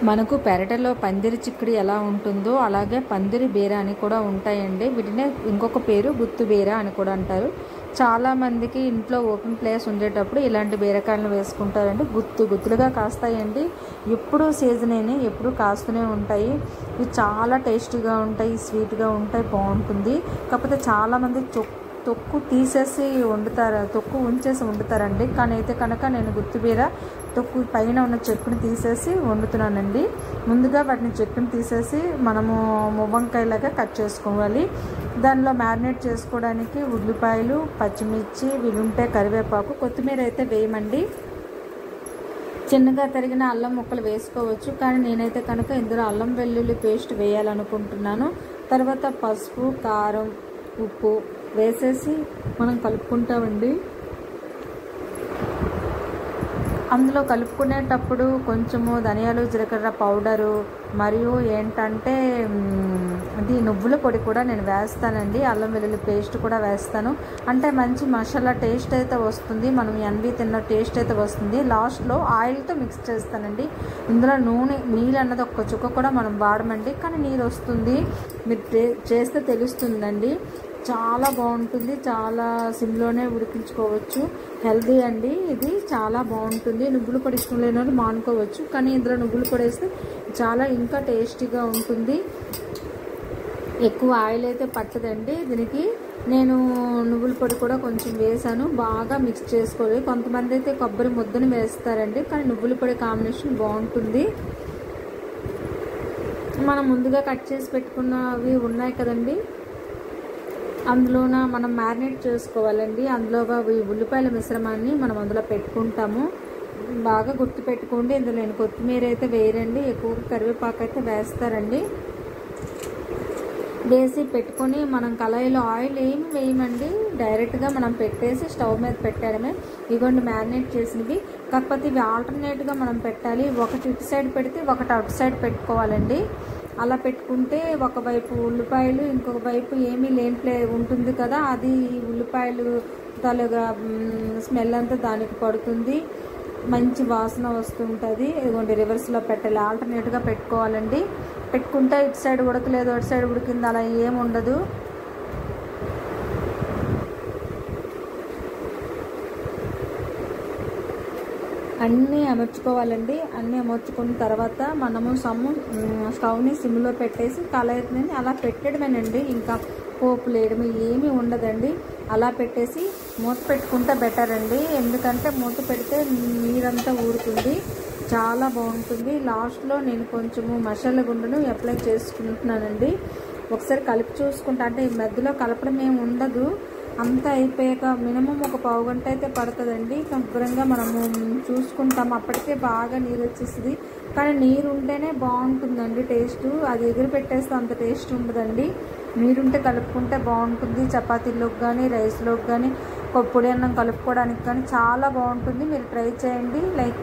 మనకు పెరటలో పందిరి చిక్కుడు ఎలా ఉంటుందో అలాగే పందిరి బీర అని కూడా ఉంటాయండి. వీటినే ఇంకొక పేరు గుత్తు బీర అని కూడా అంటారు. చాలామందికి ఇంట్లో ఓపెన్ ప్లేస్ ఉండేటప్పుడు ఇలాంటి బీరకాయలను వేసుకుంటారండి. గుత్తులుగా కాస్తాయండి. ఎప్పుడూ సీజనేనే, ఎప్పుడూ కాస్తూనే ఉంటాయి. ఇవి చాలా టేస్టీగా ఉంటాయి, స్వీట్గా ఉంటాయి, బాగుంటుంది. కాకపోతే చాలామంది తొక్కు తీసేసి వండుతారు, తొక్కు ఉంచేసి వండుతారండి. కానీ అయితే కనుక నేను గుత్తిబీర తొక్కు పైన ఉన్న చెక్కుని తీసేసి వండుతున్నానండి. ముందుగా వాటిని చెక్కుని తీసేసి మనము మువ్వంకాయలాగా కట్ చేసుకోవాలి. దానిలో మ్యారినేట్ చేసుకోవడానికి ఉల్లిపాయలు, పచ్చిమిర్చి, వీలుంటే కరివేపాకు, కొత్తిమీర అయితే వేయమండి. చిన్నగా తరిగిన అల్లం ముక్కలు వేసుకోవచ్చు, కానీ నేనైతే కనుక ఇందులో అల్లం వెల్లుల్లి పేస్ట్ వేయాలనుకుంటున్నాను. తర్వాత పసుపు, కారం, ఉప్పు వేసేసి మనం కలుపుకుంటామండి. అందులో కలుపుకునేటప్పుడు కొంచెము ధనియాలు, జీలకర్ర పౌడరు మరియు ఏంటంటే అది నువ్వుల పొడి కూడా నేను వేస్తానండి. అల్లం వెల్లుల్లి పేస్ట్ కూడా వేస్తాను. అంటే మంచి మసాలా టేస్ట్ అయితే వస్తుంది, మనం ఎన్వి తిన్న టేస్ట్ అయితే వస్తుంది. లాస్ట్లో ఆయిల్తో మిక్స్ చేస్తానండి. ఇందులో నీళ్ళు అన్నది ఒక్క చుక్క కూడా మనం వాడమండి, కానీ నీరు వస్తుంది. మీరు చేస్తే తెలుస్తుందండి. చాలా బాగుంటుంది. చాలా సిమ్లోనే ఉడికించుకోవచ్చు. హెల్దీ అండి, ఇది చాలా బాగుంటుంది. నువ్వుల పొడి ఇష్టం లేని వాళ్ళు మానుకోవచ్చు, కానీ ఇందులో నువ్వుల పొడి వేస్తే చాలా ఇంకా టేస్టీగా ఉంటుంది. ఎక్కువ ఆయిల్ అయితే పట్టదండి దీనికి. నేను నువ్వుల పొడి కూడా కొంచెం వేసాను. బాగా మిక్స్ చేసుకోవాలి. కొంతమంది అయితే కొబ్బరి ముద్దను వేస్తారండి, కానీ నువ్వుల పొడి కాంబినేషన్ బాగుంటుంది. మనం ముందుగా కట్ చేసి పెట్టుకున్నవి ఉన్నాయి కదండి, అందులోన మనం మ్యారినేట్ చేసుకోవాలండి. అందులో ఉల్లిపాయల మిశ్రమాన్ని మనం అందులో పెట్టుకుంటాము. బాగా గుర్తు పెట్టుకోండి, ఇందులో నేను కొత్తిమీర అయితే వేయరండి, ఎక్కువగా కరివేపాకు అయితే వేస్తారండి. వేసి పెట్టుకొని మనం కళాయిలో ఆయిల్ ఏమి వేయమండి, డైరెక్ట్గా మనం పెట్టేసి స్టవ్ మీద పెట్టడమే. ఇదిగోండి మ్యారినేట్ చేసినవి. కాకపోతే ఇవి ఆల్టర్నేట్గా మనం పెట్టాలి. ఒకటి ఇటు సైడ్ పెడితే ఒకటి అటు సైడ్ పెట్టుకోవాలండి. అలా పెట్టుకుంటే ఒకవైపు ఉల్లిపాయలు, ఇంకొక వైపు ఏమీ లేని ఉంటుంది కదా, అది ఉల్లిపాయలు తలుగా స్మెల్ అంతా దానికి పడుతుంది, మంచి వాసన వస్తుంటుంది. ఇదిగోండి రివర్స్లో పెట్టాలి, ఆల్టర్నేట్గా పెట్టుకోవాలండి. పెట్టుకుంటే ఇటు సైడ్ ఉడకలేదు, అటు సైడ్ ఉడికింది అలా ఏముండదు. అన్నీ అమర్చుకోవాలండి. అన్నీ అమర్చుకున్న తర్వాత మనము స్టవ్ని సిమ్లో పెట్టేసి కళాయిని అలా పెట్టడమేనండి. ఇంకా పోపు లేయడం ఏమీ ఉండదండి. అలా పెట్టేసి మూత పెట్టుకుంటే బెటర్ అండి, ఎందుకంటే మూత పెడితే నీరంతా ఊరుతుంది, చాలా బాగుంటుంది. లాస్ట్లో నేను కొంచెము మసాలా గుండను అప్లై చేసుకుంటున్నానండి. ఒకసారి కలిపి చూసుకుంటా, అంటే ఈ మధ్యలో కలపడం ఏమి ఉండదు. అంతా అయిపోయాక మినిమం ఒక పావు గంట అయితే పడుతుందండి. శుభ్రంగా మనము చూసుకుంటాము, అప్పటికే బాగా నీరు వచ్చేస్తుంది. కానీ నీరు ఉంటేనే బాగుంటుందండి టేస్ట్, అది ఎగురు పెట్టేస్తే అంత టేస్ట్ ఉండదండి. నీరుంటే కలుపుకుంటే బాగుంటుంది. చపాతీలోకి కానీ, రైస్లోకి కానీ, పొడి అన్నం కలుపుకోవడానికి కానీ చాలా బాగుంటుంది. మీరు ట్రై చేయండి. లైక్